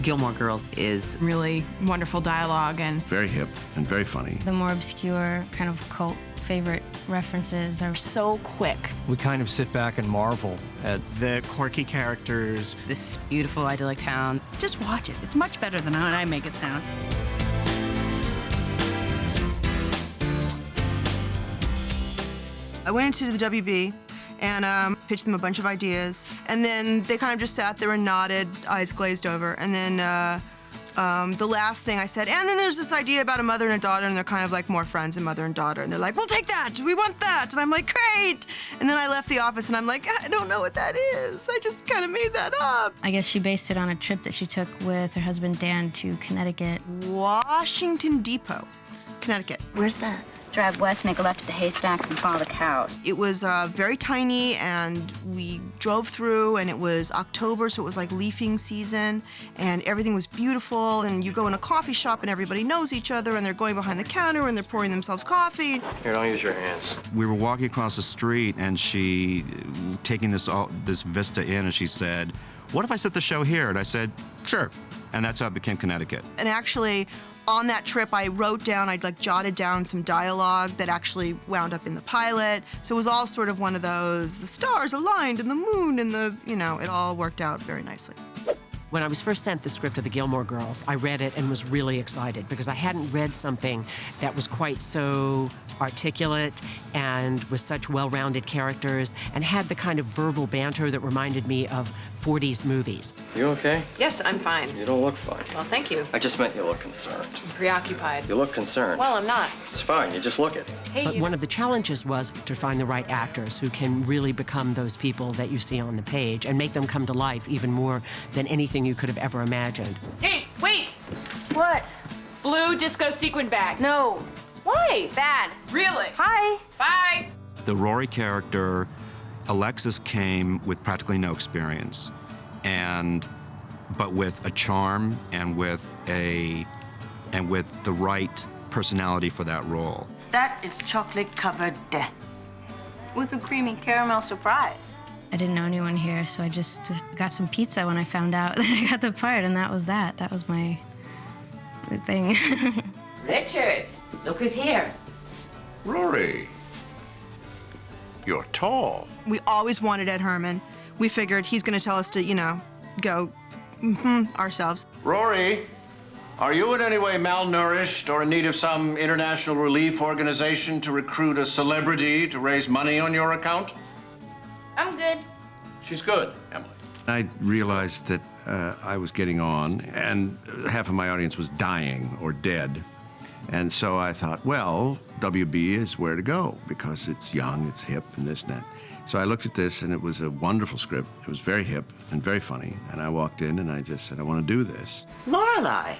Gilmore Girls is really wonderful dialogue and very hip and very funny. The more obscure kind of cult favorite references are so quick. We kind of sit back and marvel at the quirky characters. This beautiful, idyllic town. Just watch it. It's much better than how I make it sound. I went into the WB and pitched them a bunch of ideas, and then they kind of just sat there and nodded, eyes glazed over, and then the last thing I said, and then there's this idea about a mother and a daughter, and they're kind of like more friends than mother and daughter, and they're like, we'll take that, we want that, and I'm like, great! And then I left the office, and I'm like, I don't know what that is, I just kind of made that up. I guess she based it on a trip that she took with her husband Dan to Connecticut. Washington Depot, Connecticut. Where's that? Drive west, make a left at the haystacks, and follow the cows. It was very tiny, and we drove through, and it was October, so it was like leafing season, and everything was beautiful, and you go in a coffee shop, and everybody knows each other, and they're going behind the counter, and they're pouring themselves coffee. Here, don't use your hands. We were walking across the street, and she, taking this vista in, and she said, what if I set the show here? And I said, sure. And that's how it became Connecticut. And actually, on that trip, I wrote down, I'd like jotted down some dialogue that actually wound up in the pilot. So it was all sort of one of those, the stars aligned and the moon and the, you know, it all worked out very nicely. When I was first sent the script of The Gilmore Girls, I read it and was really excited because I hadn't read something that was quite so articulate and with such well-rounded characters and had the kind of verbal banter that reminded me of 40s movies. You okay? yes, I'm fine. You don't look fine. Well, thank you. I just meant you look concerned. I'm preoccupied. You look concerned. Well, I'm not. It's fine, you just look it. Hey, But one of the challenges was to find the right actors who can really become those people that you see on the page and make them come to life even more than anything you could have ever imagined. Hey, wait! What? Blue disco sequin bag. No. Why? Bad. Really? Hi. Bye. The Rory character, Alexis came with practically no experience, but with a charm and with the right personality for that role. That is chocolate-covered death. With a creamy caramel surprise. I didn't know anyone here, so I just got some pizza when I found out that I got the part, and that was that. That was my thing. Richard, look who's here. Rory, you're tall. We always wanted Ed Herman. We figured he's gonna tell us to, you know, go ourselves. Rory, are you in any way malnourished or in need of some international relief organization to recruit a celebrity to raise money on your account? I'm good. She's good, Emily. I realized that I was getting on, and half of my audience was dying or dead. And so I thought, well, WB is where to go because it's young, it's hip, and this and that. So I looked at this, and it was a wonderful script. It was very hip and very funny. And I walked in, and I just said, I want to do this. Lorelei.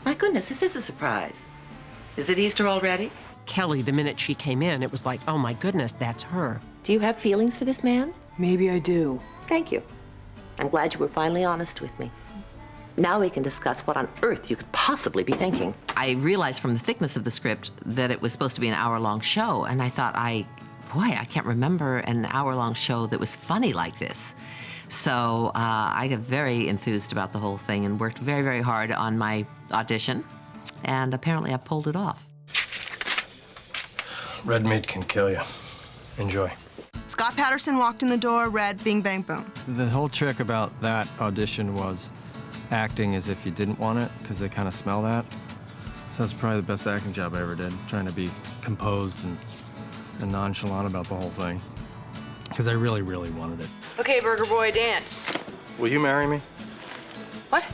My goodness, this is a surprise. Is it Easter already? Kelly, the minute she came in, it was like, oh my goodness, that's her. Do you have feelings for this man? Maybe I do. Thank you. I'm glad you were finally honest with me. Now we can discuss what on earth you could possibly be thinking. I realized from the thickness of the script that it was supposed to be an hour-long show, and I thought, I can't remember an hour-long show that was funny like this. So I got very enthused about the whole thing and worked very, very hard on my audition, and apparently I pulled it off. Red meat can kill you. Enjoy. Scott Patterson walked in the door, red, bing, bang, boom. The whole trick about that audition was acting as if you didn't want it, because they kind of smell that. So that's probably the best acting job I ever did, trying to be composed and nonchalant about the whole thing, because I really, really wanted it. Okay, Burger Boy, dance. Will you marry me? What?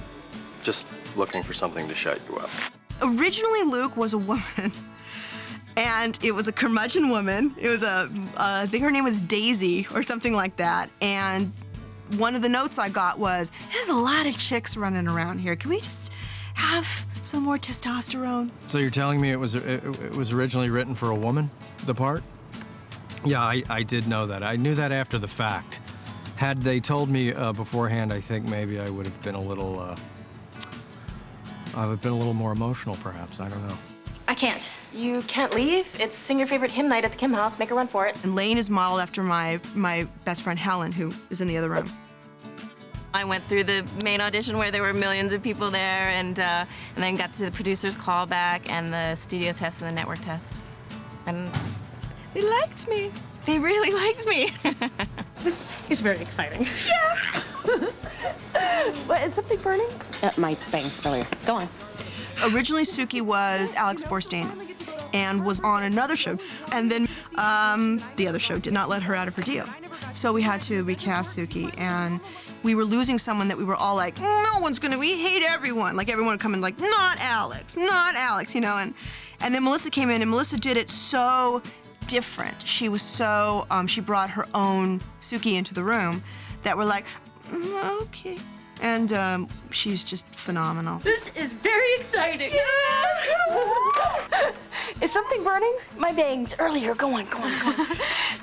Just looking for something to shut you up. Originally, Luke was a woman. And it was a curmudgeon woman. It was I think her name was Daisy or something like that. And one of the notes I got was, there's a lot of chicks running around here. Can we just have some more testosterone? So you're telling me it was originally written for a woman, the part? Yeah, I did know that. I knew that after the fact. Had they told me beforehand, I think maybe I would have been a little more emotional, perhaps. I don't know. I can't. You can't leave. It's sing your favorite hymn night at the Kim House. Make a run for it. And Lane is modeled after my best friend Helen, who is in the other room. I went through the main audition where there were millions of people there, and then got to the producer's callback and the studio test and the network test. And they liked me. They really liked me. This is very exciting. Yeah. What, is something burning? My bangs earlier. Go on. Originally, Suki was Alex Borstein and was on another show. And then the other show did not let her out of her deal. So we had to recast Suki, and we were losing someone that we were all like, no one's gonna, we hate everyone. Like everyone would come in like, not Alex, you know, and then Melissa came in, and Melissa did it so different. She was so, she brought her own Suki into the room that we're like, okay. And she's just phenomenal. This is very exciting. Yeah. Is something burning? My bangs earlier. Go on, go on, go on.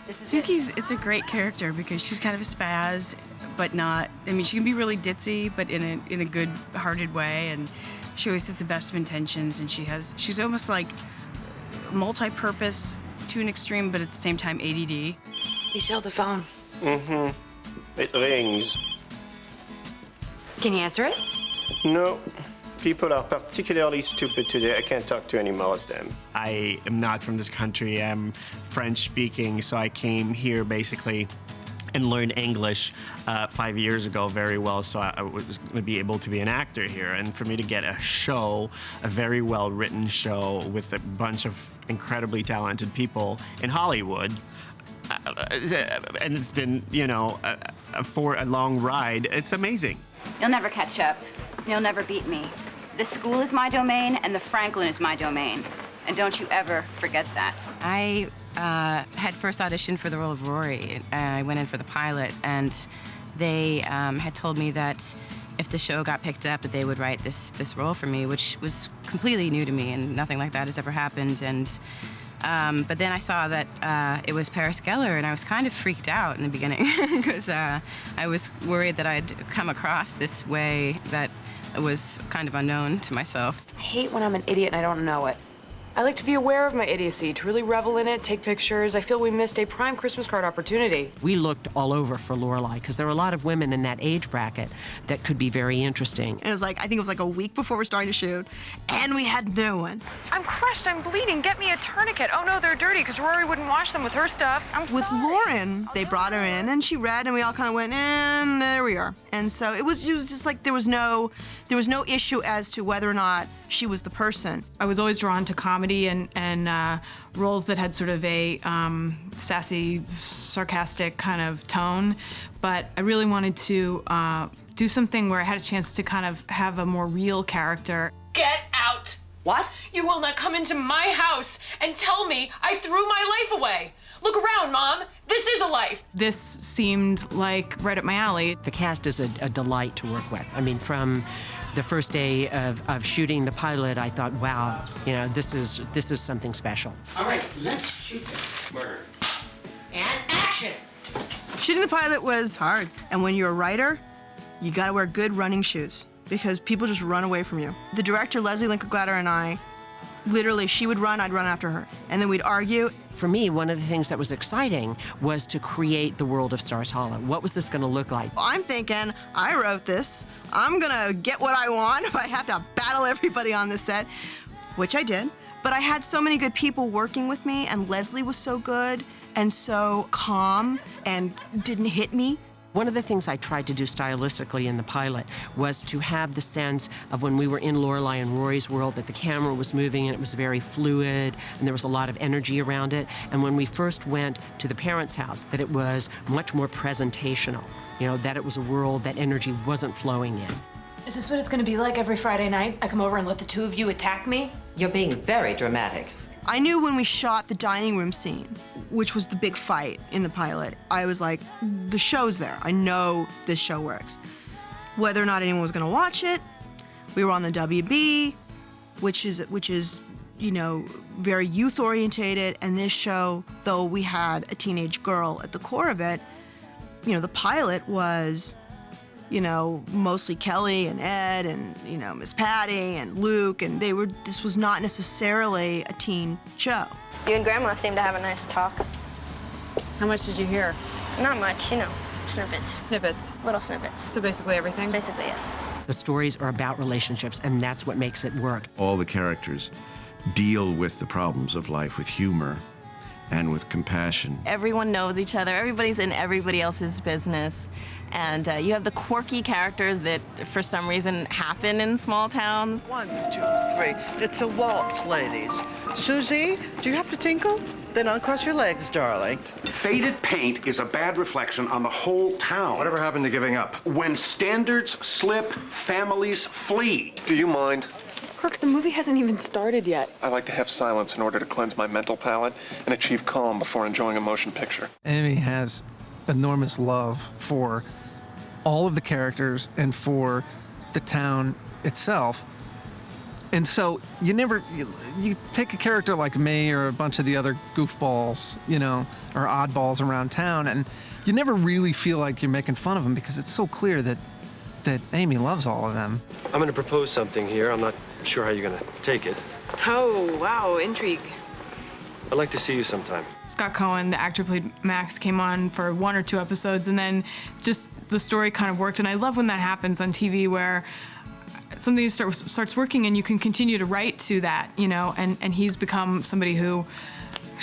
Suki's a great character because she's kind of a spaz, but not. I mean, she can be really ditzy, but in a good-hearted way, and she always has the best of intentions. And she's almost like multi-purpose to an extreme, but at the same time ADD. Michelle, the phone. Mm-hmm. It rings. Can you answer it? No. People are particularly stupid today. I can't talk to any more of them. I am not from this country. I'm French speaking, so I came here basically and learned English 5 years ago very well, so I was going to be able to be an actor here. And for me to get a show, a very well-written show with a bunch of incredibly talented people in Hollywood, and it's been, you know, for a long ride, it's amazing. You'll never catch up. You'll never beat me. The school is my domain, and the Franklin is my domain. And don't you ever forget that. I had first auditioned for the role of Rory. I went in for the pilot, and they had told me that if the show got picked up, that they would write this role for me, which was completely new to me, and nothing like that has ever happened. And but then I saw that it was Paris Geller, and I was kind of freaked out in the beginning because I was worried that I'd come across this way that was kind of unknown to myself. I hate when I'm an idiot and I don't know it. I like to be aware of my idiocy, to really revel in it, take pictures. I feel we missed a prime Christmas card opportunity. We looked all over for Lorelai because there were a lot of women in that age bracket that could be very interesting. And it was like, I think it was like a week before we're starting to shoot, and we had no one. I'm crushed, I'm bleeding, get me a tourniquet. Oh no, they're dirty because Rory wouldn't wash them with her stuff. With Lauren, they brought her in and she read, and we all kind of went, and there we are. And so it was just like there was no issue as to whether or not she was the person. I was always drawn to comedy and roles that had sort of a sassy, sarcastic kind of tone, but I really wanted to do something where I had a chance to kind of have a more real character. Get out! What? You will not come into my house and tell me I threw my life away. Look around, Mom. This is a life. This seemed like right up my alley. The cast is a delight to work with. I mean, from the first day of shooting the pilot, I thought, wow, you know, this is something special. All right, let's shoot this murder. And action! Shooting the pilot was hard, and when you're a writer, you gotta wear good running shoes because people just run away from you. The director, Leslie Lincoln Glatter, and I, literally, she would run, I'd run after her, and then we'd argue. For me, one of the things that was exciting was to create the world of Stars Hollow. What was this going to look like? I'm thinking, I wrote this. I'm gonna get what I want if I have to battle everybody on the set, which I did. But I had so many good people working with me, and Leslie was so good and so calm and didn't hit me. One of the things I tried to do stylistically in the pilot was to have the sense of when we were in Lorelai and Rory's world that the camera was moving and it was very fluid and there was a lot of energy around it. And when we first went to the parents' house, that it was much more presentational, you know, that it was a world that energy wasn't flowing in. Is this what it's gonna be like every Friday night? I come over and let the two of you attack me? You're being very dramatic. I knew when we shot the dining room scene, which was the big fight in the pilot, I was like, the show's there. I know this show works. Whether or not anyone was gonna watch it, we were on the WB, which is, you know, very youth-orientated, and this show, though we had a teenage girl at the core of it, you know, the pilot was, you know, mostly Kelly and Ed and, you know, Miss Patty and Luke, and this was not necessarily a teen show. You and Grandma seem to have a nice talk. How much did you hear? Not much, you know, snippets. Snippets. Little snippets. So basically everything? Basically, yes. The stories are about relationships, and that's what makes it work. All the characters deal with the problems of life with humor and with compassion. Everyone knows each other. Everybody's in everybody else's business. And you have the quirky characters that, for some reason, happen in small towns. 1, 2, 3. It's a waltz, ladies. Susie, do you have to tinkle? Then uncross your legs, darling. Faded paint is a bad reflection on the whole town. Whatever happened to giving up? When standards slip, families flee. Do you mind? Kirk, the movie hasn't even started yet. I like to have silence in order to cleanse my mental palate and achieve calm before enjoying a motion picture. Amy has enormous love for all of the characters and for the town itself. And so you take a character like me or a bunch of the other goofballs, or oddballs around town, and you never really feel like you're making fun of them because it's so clear that Amy loves all of them. I'm going to propose something here. I'm not sure how you're going to take it. Oh, wow, intrigue. I'd like to see you sometime. Scott Cohen, the actor who played Max, came on for 1 or 2 episodes, and then just the story kind of worked. And I love when that happens on TV, where something starts working and you can continue to write to that, and he's become somebody who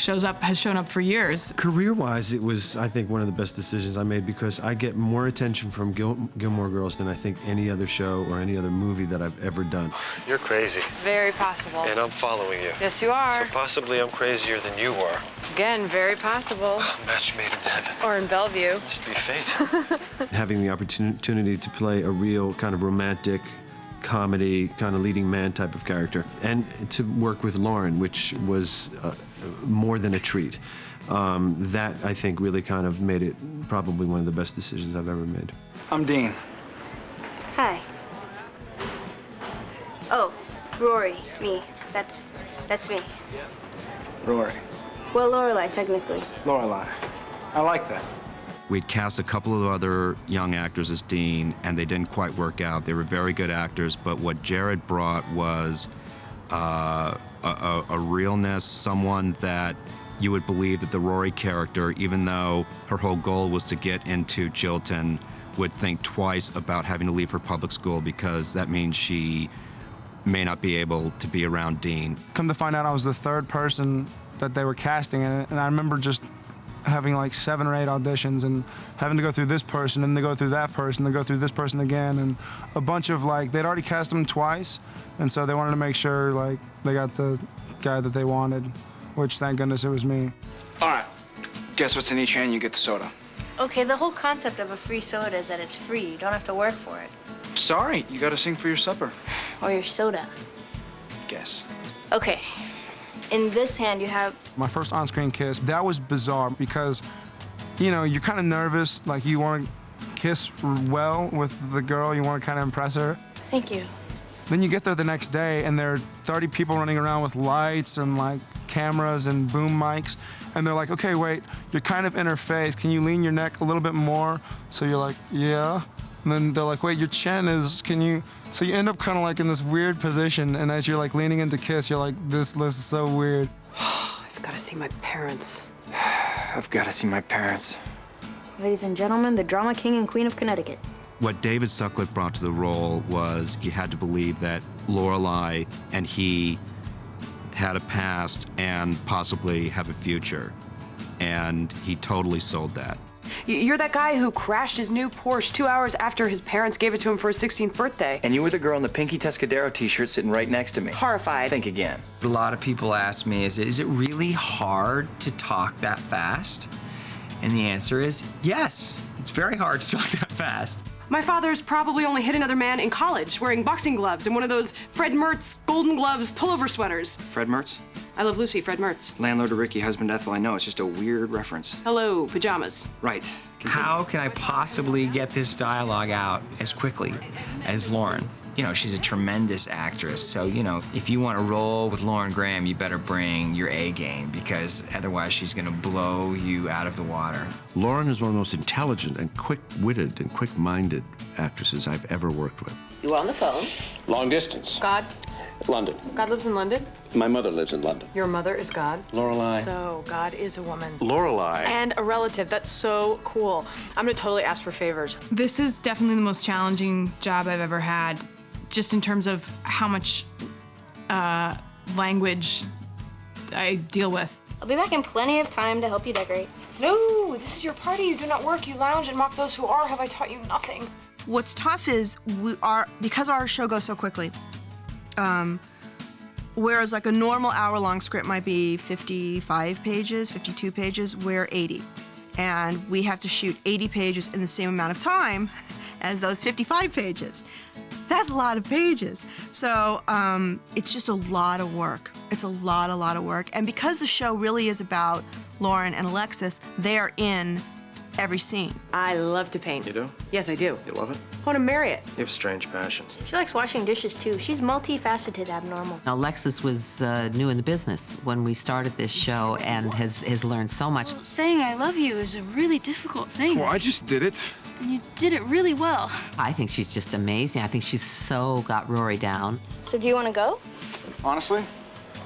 has shown up for years. Career-wise, it was, I think, one of the best decisions I made because I get more attention from Gilmore Girls than I think any other show or any other movie that I've ever done. You're crazy. Very possible. And I'm following you. Yes, you are. So possibly I'm crazier than you are. Again, very possible. Match made in heaven. Or in Bellevue. Must be fate. Having the opportunity to play a real kind of romantic comedy, kind of leading man type of character, and to work with Lauren, which was more than a treat. That, I think, really kind of made it probably one of the best decisions I've ever made. I'm Dean. Hi. Oh, Rory, me. That's me. Rory. Well, Lorelai, technically. Lorelai. I like that. We'd cast a couple of other young actors as Dean, and they didn't quite work out. They were very good actors, but what Jared brought was a realness, someone that you would believe that the Rory character, even though her whole goal was to get into Chilton, would think twice about having to leave her public school because that means she may not be able to be around Dean. Come to find out, I was the 3rd person that they were casting in it, and I remember just having like 7 or 8 auditions and having to go through this person and to go through that person, to go through this person again, and a bunch of they'd already cast them twice, and so they wanted to make sure they got the guy that they wanted, which thank goodness it was me. All right, guess what's in each hand? You get the soda. Okay, the whole concept of a free soda is that it's free. You don't have to work for it. Sorry, you gotta sing for your supper. Or your soda. Guess. Okay. In this hand, you have... My first on-screen kiss, that was bizarre because, you're kind of nervous, you want to kiss well with the girl, you want to kind of impress her. Thank you. Then you get there the next day and there are 30 people running around with lights and cameras and boom mics, and they're like, okay, wait, you're kind of in her face, can you lean your neck a little bit more? So you're like, yeah. And then they're like, wait, your chin is, can you... So you end up kind of in this weird position, and as you're leaning in to kiss, you're like, this is so weird. I've got to see my parents. I've got to see my parents. Ladies and gentlemen, the drama king and queen of Connecticut. What David Sutcliffe brought to the role was you had to believe that Lorelai and he had a past and possibly have a future. And he totally sold that. You're that guy who crashed his new Porsche 2 hours after his parents gave it to him for his 16th birthday. And you were the girl in the Pinky Tuscadero t-shirt sitting right next to me. Horrified. Think again. A lot of people ask me, is it really hard to talk that fast? And the answer is yes. It's very hard to talk that fast. My father's probably only hit another man in college wearing boxing gloves and one of those Fred Mertz Golden Gloves pullover sweaters. Fred Mertz? I Love Lucy, Fred Mertz. Landlord to Ricky, husband Ethel, I know. It's just a weird reference. Hello, pajamas. Right. Continue. How can I possibly get this dialogue out as quickly as Lauren? She's a tremendous actress. So, if you want to roll with Lauren Graham, you better bring your A game because otherwise she's going to blow you out of the water. Lauren is one of the most intelligent and quick-witted and quick-minded actresses I've ever worked with. You on the phone? Long distance. God. London. God lives in London? My mother lives in London. Your mother is God? Lorelei. So, God is a woman. Lorelei. And a relative. That's so cool. I'm gonna totally ask for favors. This is definitely the most challenging job I've ever had, just in terms of how much language I deal with. I'll be back in plenty of time to help you decorate. No, this is your party. You do not work, you lounge and mock those who are. Have I taught you nothing? What's tough is because our show goes so quickly, whereas like a normal hour-long script might be 55 pages, 52 pages, we're 80. And we have to shoot 80 pages in the same amount of time as those 55 pages. That's a lot of pages. So it's just a lot of work. It's a lot of work. And because the show really is about Lauren and Alexis, they're in every scene. I love to paint. You do? Yes, I do. You love it? I want to marry it. You have strange passions. She likes washing dishes too. She's multifaceted abnormal. Alexis was new in the business when we started this show and has learned so much. Saying I love you is a really difficult thing. Well, I just did it. And you did it really well. I think she's just amazing. I think she's so got Rory down. So do you want to go? Honestly?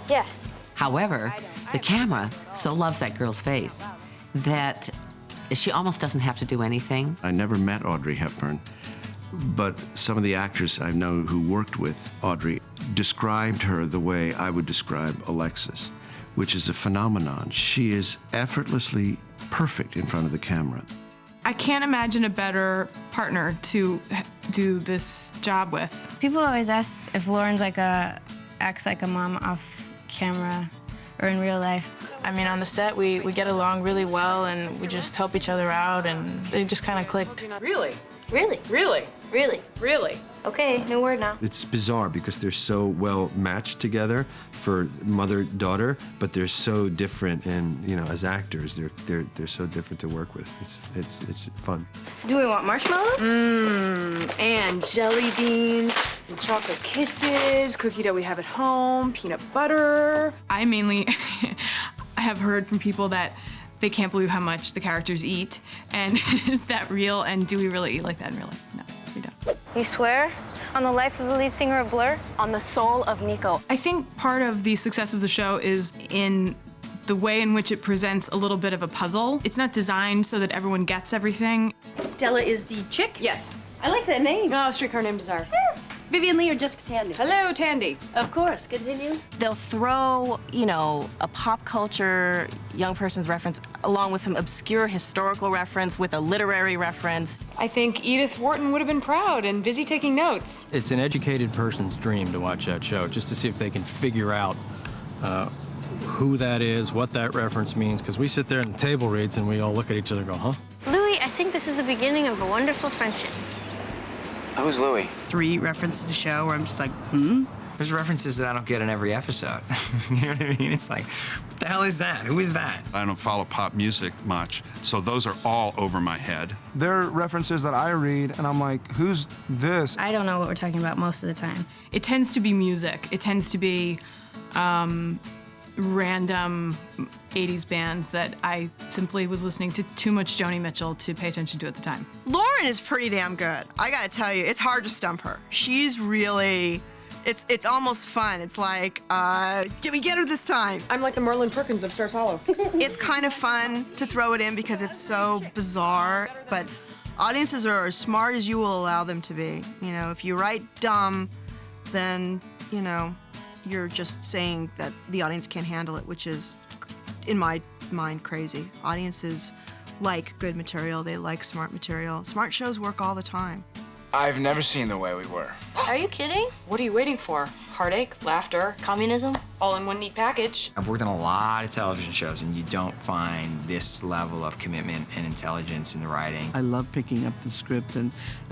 Yeah. However, the camera so loves that girl's face that she almost doesn't have to do anything. I never met Audrey Hepburn, but some of the actors I know who worked with Audrey described her the way I would describe Alexis, which is a phenomenon. She is effortlessly perfect in front of the camera. I can't imagine a better partner to do this job with. People always ask if Lauren's acts like a mom off camera or in real life. I mean, on the set, we get along really well, and we just help each other out, and they just kind of clicked. Really? Really? Really? Really? Really? Okay, new word now. It's bizarre because they're so well matched together for mother-daughter, but they're so different, and as actors, they're so different to work with. It's fun. Do we want marshmallows? And jelly beans, and chocolate kisses, cookie dough we have at home, peanut butter. I mainly have heard from people that they can't believe how much the characters eat, and is that real, and do we really eat like that in real life? No, we don't. You swear? On the life of the lead singer of Blur? On the soul of Nico. I think part of the success of the show is in the way in which it presents a little bit of a puzzle. It's not designed so that everyone gets everything. Stella is the chick? Yes. I like that name. Oh, streetcar named Desire. Vivian Lee or Jessica Tandy? Hello, Tandy. Of course, continue. They'll throw, a pop culture young person's reference along with some obscure historical reference with a literary reference. I think Edith Wharton would have been proud and busy taking notes. It's an educated person's dream to watch that show, just to see if they can figure out who that is, what that reference means, because we sit there and the table reads and we all look at each other and go, huh? Louis, I think this is the beginning of a wonderful friendship. Who's Louie? 3 references a show where I'm just like, There's references that I don't get in every episode. You know what I mean? It's like, what the hell is that? Who is that? I don't follow pop music much, so those are all over my head. There are references that I read, and I'm like, who's this? I don't know what we're talking about most of the time. It tends to be music. It tends to be random 80s bands that I simply was listening to too much Joni Mitchell to pay attention to at the time. Lauren is pretty damn good. I gotta tell you, it's hard to stump her. She's really, it's almost fun. It's like, did we get her this time? I'm like the Merlin Perkins of Stars Hollow. It's kind of fun to throw it in because it's so bizarre, but audiences are as smart as you will allow them to be. If you write dumb, then, you're just saying that the audience can't handle it, which is, in my mind, crazy. Audiences like good material. They like smart material. Smart shows work all the time. I've never seen The Way We Were. Are you kidding? What are you waiting for? Heartache, laughter, Communism? all in one neat package. I've worked on a lot of television shows, and you don't find this level of commitment and intelligence in the writing. I love picking up the script and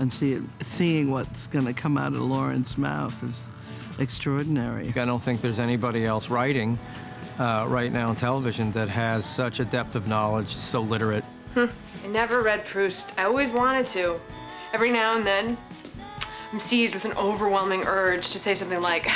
seeing what's going to come out of Lauren's mouth is extraordinary. I don't think there's anybody else writing right now on television that has such a depth of knowledge, so literate. I never read Proust. I always wanted to. Every now and then, I'm seized with an overwhelming urge to say something like,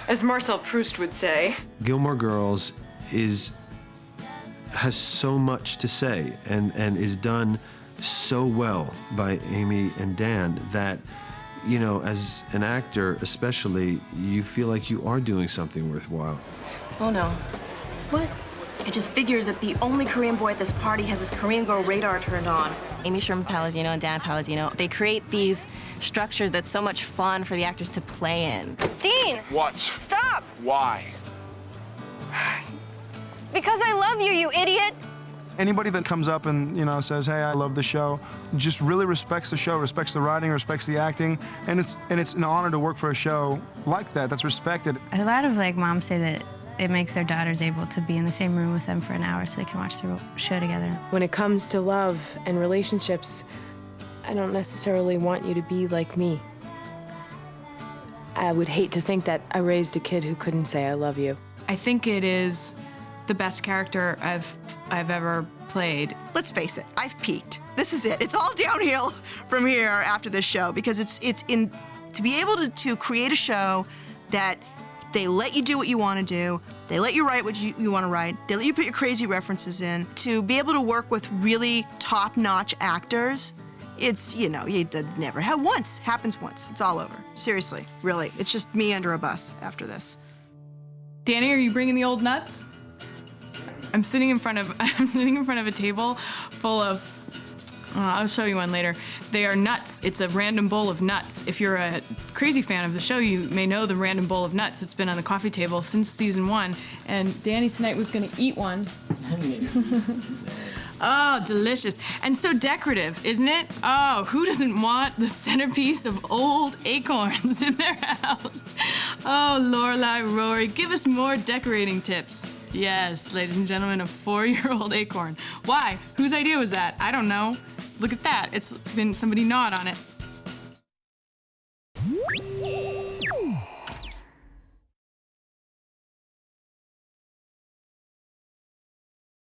as Marcel Proust would say. Gilmore Girls has so much to say and is done so well by Amy and Dan that you know, as an actor especially, you feel like you are doing something worthwhile. Oh no. What? It just figures that the only Korean boy at this party has his Korean girl radar turned on. Amy Sherman-Palladino and Dan Palladino, they create these structures that's so much fun for the actors to play in. Dean! What? Stop! Why? Because I love you, you idiot! Anybody that comes up and, you know, says, hey, I love the show, just really respects the show, respects the writing, respects the acting, and it's an honor to work for a show like that, that's respected. A lot of like moms say that it makes their daughters able to be in the same room with them for an hour so they can watch the show together. When it comes to love and relationships, I don't necessarily want you to be like me. I would hate to think that I raised a kid who couldn't say I love you. I think it is the best character I've ever played. Let's face it, I've peaked. This is it. It's all downhill from here after this show because to be able to create a show that they let you do what you want to do, they let you write what you want to write, they let you put your crazy references in, to be able to work with really top-notch actors, it's, you know, you never have once, happens once, it's all over. Seriously, really, it's just me under a bus after this. Danny, are you bringing the old nuts? I'm sitting in front of a table full of, I'll show you one later. They are nuts. It's a random bowl of nuts. If you're a crazy fan of the show, you may know the random bowl of nuts. It's been on the coffee table since season 1. And Danny tonight was gonna eat one. Oh, delicious. And so decorative, isn't it? Oh, who doesn't want the centerpiece of old acorns in their house? Oh, Lorelai, Rory, give us more decorating tips. Yes, ladies and gentlemen, a 4-year-old acorn. Why? Whose idea was that? I don't know. Look at that. It's been somebody gnawed on it.